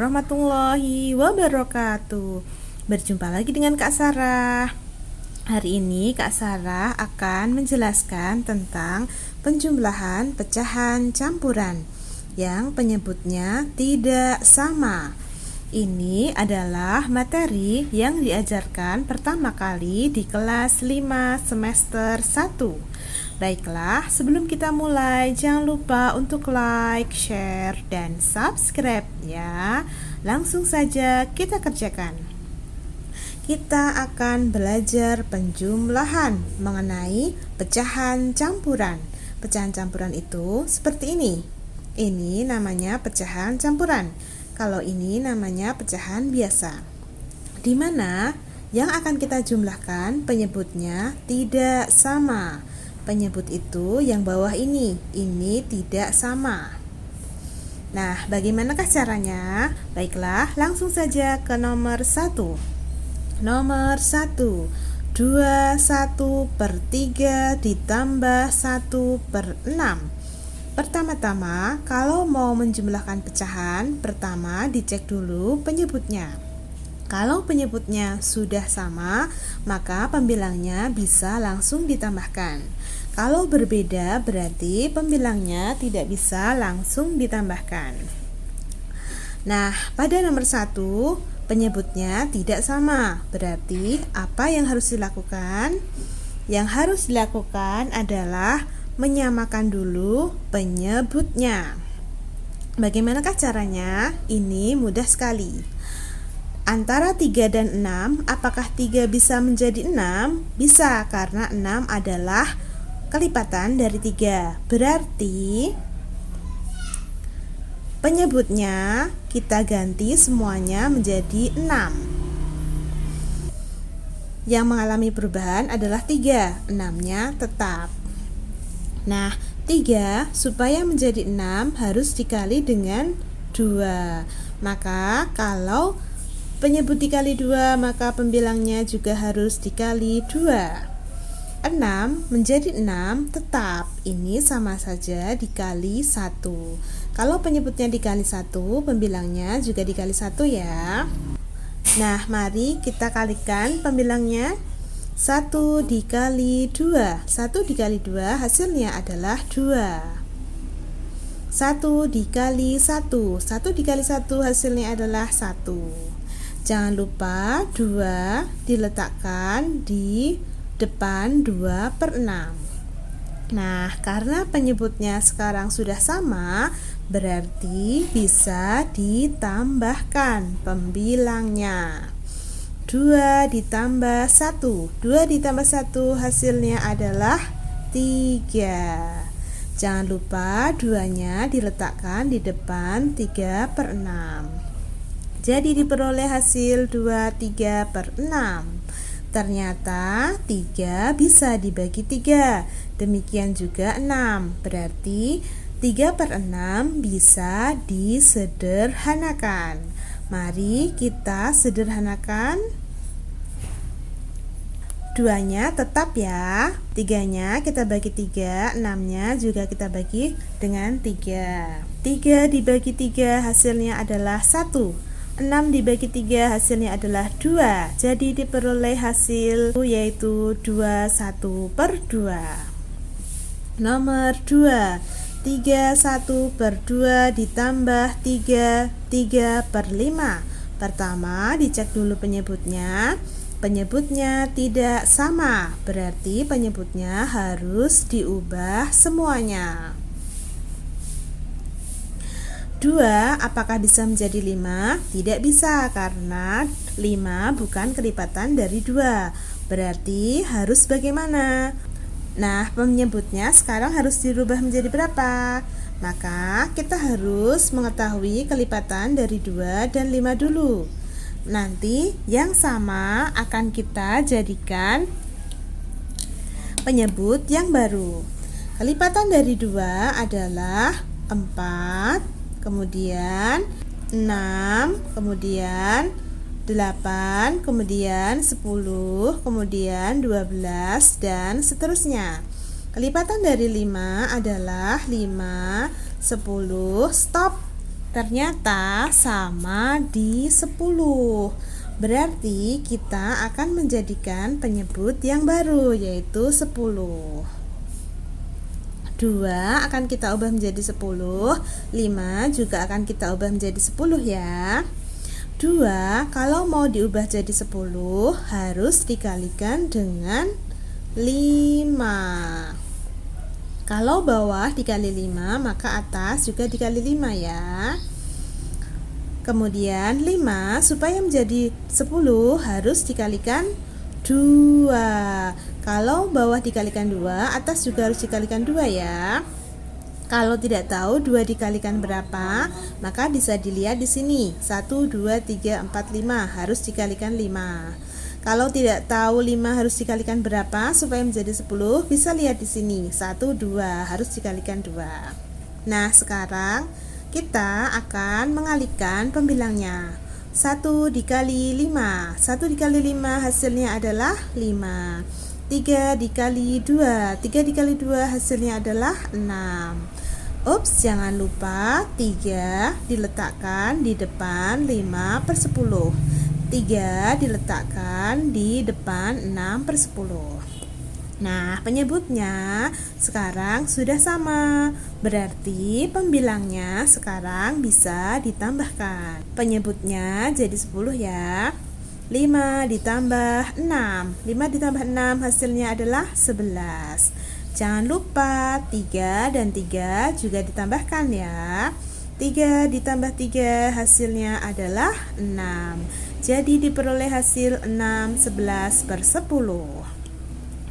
warahmatullahi wabarakatuh. Berjumpa lagi dengan Kak Sarah. Hari ini Kak Sarah akan menjelaskan tentang penjumlahan pecahan campuran yang penyebutnya tidak sama. Ini adalah materi yang diajarkan pertama kali di kelas 5 semester 1. Baiklah, sebelum kita mulai, jangan lupa untuk like, share, dan subscribe ya. Langsung saja kita kerjakan. Kita akan belajar penjumlahan mengenai pecahan campuran. Pecahan campuran itu seperti ini. Ini namanya pecahan campuran. Kalau ini namanya pecahan biasa. Di mana yang akan kita jumlahkan penyebutnya tidak sama. Penyebut itu yang bawah ini tidak sama. Nah, bagaimanakah caranya? Baiklah, langsung saja ke nomor 1. Nomor 1, 21/3 ditambah 1/6. Pertama-tama, kalau mau menjumlahkan pecahan, pertama dicek dulu penyebutnya. Kalau penyebutnya sudah sama, maka pembilangnya bisa langsung ditambahkan. Kalau berbeda, berarti pembilangnya tidak bisa langsung ditambahkan. Nah, pada nomor 1, penyebutnya tidak sama. Berarti apa yang harus dilakukan? Yang harus dilakukan adalah menyamakan dulu penyebutnya. Bagaimanakah caranya? Ini mudah sekali. Antara 3 dan 6, apakah 3 bisa menjadi 6? Bisa, karena 6 adalah kelipatan dari 3. Berarti penyebutnya kita ganti semuanya menjadi 6. Yang mengalami perubahan adalah 3, 6-nya tetap. Nah, 3 supaya menjadi 6 harus dikali dengan 2. Maka kalau penyebut dikali 2, maka pembilangnya juga harus dikali 2. 6 menjadi 6 tetap. Ini sama saja dikali 1. Kalau penyebutnya dikali 1, pembilangnya juga dikali 1 ya. Nah, mari kita kalikan pembilangnya. 1 dikali 2. 1 dikali 2 hasilnya adalah 2. 1 dikali 1. 1 dikali 1 hasilnya adalah 1. Jangan lupa 2 diletakkan di depan 2/6. Nah, karena penyebutnya sekarang sudah sama, berarti bisa ditambahkan pembilangnya. 2 ditambah 1. 2 ditambah 1 hasilnya adalah 3. Jangan lupa 2-nya diletakkan di depan 3/6. Jadi diperoleh hasil 23/6. Ternyata 3 bisa dibagi 3. Demikian juga 6. Berarti 3/6 bisa disederhanakan. Mari kita sederhanakan. 2-nya tetap ya. 3-nya kita bagi 3, 6-nya juga kita bagi dengan 3. 3 dibagi 3 hasilnya adalah 1. 6 dibagi 3 hasilnya adalah 2. Jadi diperoleh hasil yaitu 21/2. Nomor 2, 31/2 ditambah 3/5. Pertama dicek dulu penyebutnya. Penyebutnya tidak sama, berarti penyebutnya harus diubah semuanya. 2 apakah bisa menjadi 5? Tidak bisa, karena 5 bukan kelipatan dari 2. Berarti harus bagaimana? Nah, penyebutnya sekarang harus dirubah menjadi berapa? Maka kita harus mengetahui kelipatan dari 2 dan 5 dulu. Nanti yang sama akan kita jadikan penyebut yang baru. Kelipatan dari 2 adalah 4, kemudian 6, kemudian 8, kemudian 10, kemudian 12, dan seterusnya. Kelipatan dari 5 adalah 5, 10, stop. Ternyata sama di 10. Berarti kita akan menjadikan penyebut yang baru, yaitu 10. 2 akan kita ubah menjadi 10, 5 juga akan kita ubah menjadi 10 ya. 2 kalau mau diubah jadi 10 harus dikalikan dengan 5. Kalau bawah dikali 5 maka atas juga dikali 5 ya. Kemudian 5 supaya menjadi 10 harus dikalikan 2. Kalau bawah dikalikan 2, atas juga harus dikalikan 2 ya. Kalau tidak tahu 2 dikalikan berapa, maka bisa dilihat di sini. 1, 2, 3, 4, 5 harus dikalikan 5. Kalau tidak tahu 5 harus dikalikan berapa supaya menjadi 10, bisa lihat di sini. 1, 2 harus dikalikan 2. Nah, sekarang kita akan mengalihkan pembilangnya. 1 dikali 5. 1 dikali 5 hasilnya adalah 5. 3 dikali 2. 3 dikali 2 hasilnya adalah 6. Ups, jangan lupa 3 diletakkan di depan 5/10. 3 diletakkan di depan 6/10. Nah, penyebutnya sekarang sudah sama. Berarti pembilangnya sekarang bisa ditambahkan. Penyebutnya jadi 10 ya. 5 ditambah 6. 5 ditambah 6 hasilnya adalah 11. Jangan lupa 3 dan 3 juga ditambahkan ya. 3 ditambah 3 hasilnya adalah 6. Jadi diperoleh hasil 6 11/10.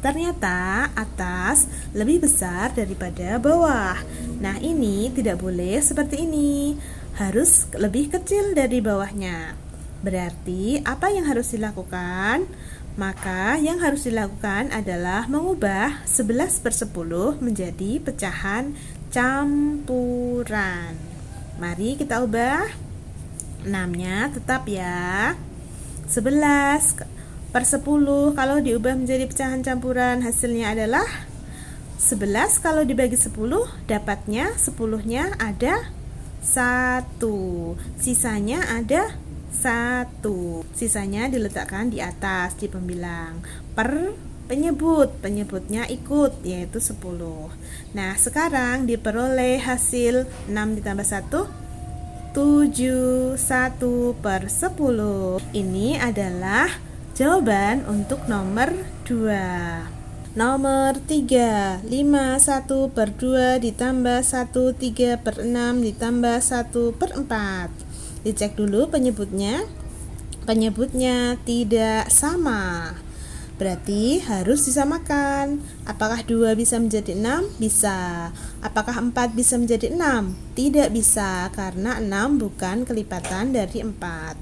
Ternyata atas lebih besar daripada bawah. Nah, ini tidak boleh seperti ini. Harus lebih kecil dari bawahnya. Berarti apa yang harus dilakukan? Maka yang harus dilakukan adalah mengubah 11/10 menjadi pecahan campuran. Mari kita ubah. 6-nya tetap ya. 11/10 kalau diubah menjadi pecahan campuran hasilnya adalah 11 kalau dibagi 10 dapatnya 10-nya ada 1. Sisanya ada 1. Sisanya diletakkan di atas di pembilang. Per penyebutnya ikut yaitu 10. Nah, sekarang diperoleh hasil 6 ditambah 1 7 1/10. Ini adalah jawaban untuk nomor 2. Nomor 3, 5 1/2 ditambah 1 3/6 ditambah 1/4. Dicek dulu penyebutnya. Penyebutnya tidak sama. Berarti harus disamakan. Apakah 2 bisa menjadi 6? Bisa. Apakah 4 bisa menjadi 6? Tidak bisa, karena 6 bukan kelipatan dari 4.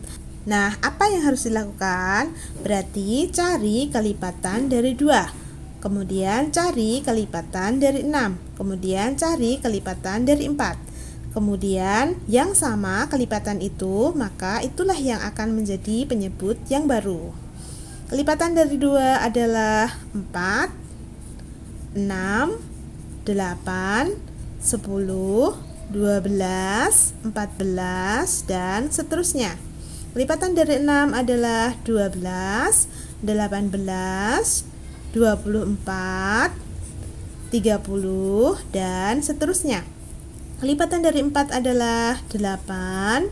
Nah, apa yang harus dilakukan? Berarti cari kelipatan dari 2. Kemudian cari kelipatan dari 6. Kemudian cari kelipatan dari 4. Kemudian yang sama kelipatan itu, maka itulah yang akan menjadi penyebut yang baru. Kelipatan dari 2 adalah 4, 6, 8, 10, 12, 14, dan seterusnya. Kelipatan dari 6 adalah 12, 18, 24, 30, dan seterusnya. Kelipatan dari 4 adalah 8,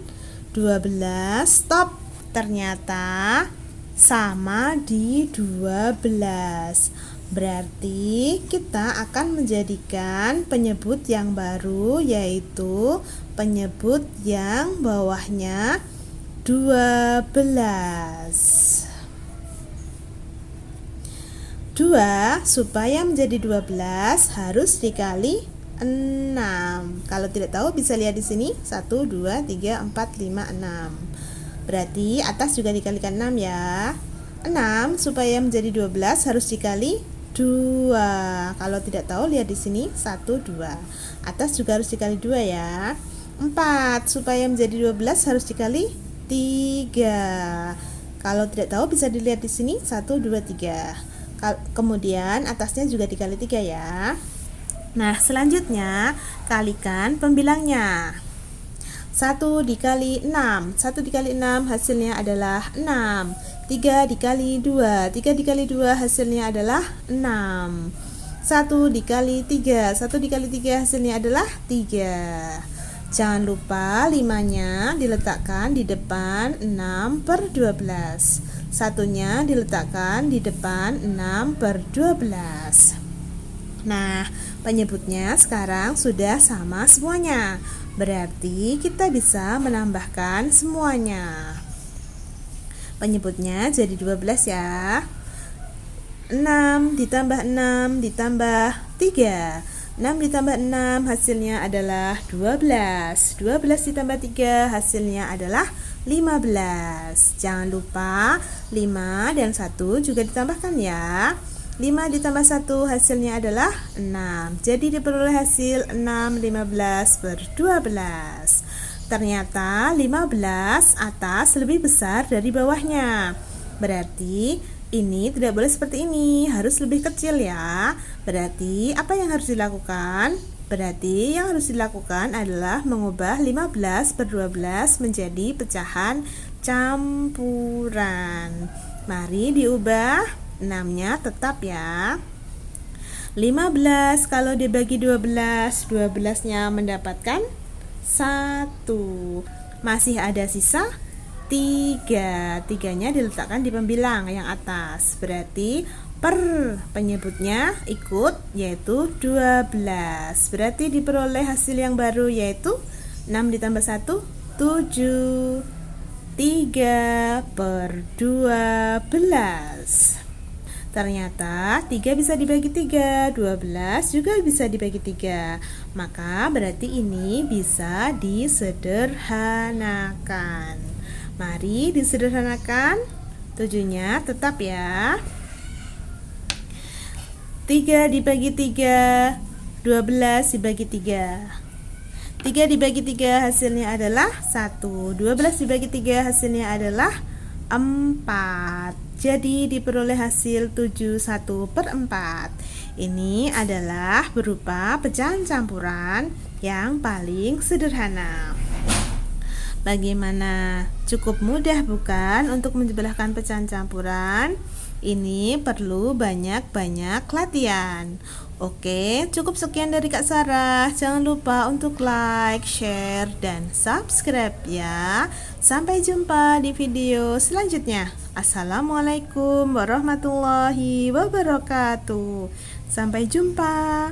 12, stop. Ternyata sama di 12. Berarti kita akan menjadikan penyebut yang baru, yaitu penyebut yang bawahnya 12. 2 supaya menjadi 12 harus dikali 6. Kalau tidak tahu bisa lihat di sini. 1, 2, 3, 4, 5, 6. Berarti atas juga dikalikan 6 ya. 6 supaya menjadi 12 harus dikali 2. Kalau tidak tahu lihat di sini. 1, 2. Atas juga harus dikali 2 ya. 4 supaya menjadi 12 harus dikali 3. Kalau tidak tahu bisa dilihat di sini. 1, 2, 3. Kemudian atasnya juga dikali 3 ya. Nah, selanjutnya kalikan pembilangnya. 1 dikali 6. 1 dikali 6 hasilnya adalah 6. 3 dikali 2. 3 dikali 2 hasilnya adalah 6. 1 dikali 3. 1 dikali 3 hasilnya adalah 3. Jangan lupa 5-nya diletakkan di depan 6/12. Satunya diletakkan di depan 6/12. Nah, penyebutnya sekarang sudah sama semuanya. Berarti kita bisa menambahkan semuanya. Penyebutnya jadi 12 ya. 6 ditambah 6 ditambah 3. 6 ditambah 6 hasilnya adalah 12. 12 ditambah 3 hasilnya adalah 15. Jangan lupa 5 dan 1 juga ditambahkan ya. 5 ditambah 1 hasilnya adalah 6. Jadi diperoleh hasil 6 15/12. Ternyata 15 atas lebih besar dari bawahnya. Berarti ini tidak boleh seperti ini, harus lebih kecil ya. Berarti apa yang harus dilakukan? Berarti yang harus dilakukan adalah mengubah 15/12 menjadi pecahan campuran. Mari diubah, 6-nya tetap ya. 15 kalau dibagi 12, 12-nya mendapatkan 1. Masih ada sisa 3. 3-nya diletakkan di pembilang yang atas. Berarti per penyebutnya ikut yaitu 12. Berarti diperoleh hasil yang baru yaitu 6 ditambah 1 7. 3/12. Ternyata 3 bisa dibagi 3, 12 juga bisa dibagi 3. Maka berarti ini bisa disederhanakan. Mari disederhanakan. 7-nya tetap ya. 3 dibagi 3, 12 dibagi 3. 3 dibagi 3 hasilnya adalah 1. 12 dibagi 3 hasilnya adalah 4. Jadi diperoleh hasil 71/4. Ini adalah berupa pecahan campuran yang paling sederhana. Bagaimana? Cukup mudah bukan untuk menjumlahkan pecahan campuran? Ini perlu banyak-banyak latihan. Oke, cukup sekian dari Kak Sarah. Jangan lupa untuk like, share, dan subscribe ya. Sampai jumpa di video selanjutnya. Assalamualaikum warahmatullahi wabarakatuh. Sampai jumpa.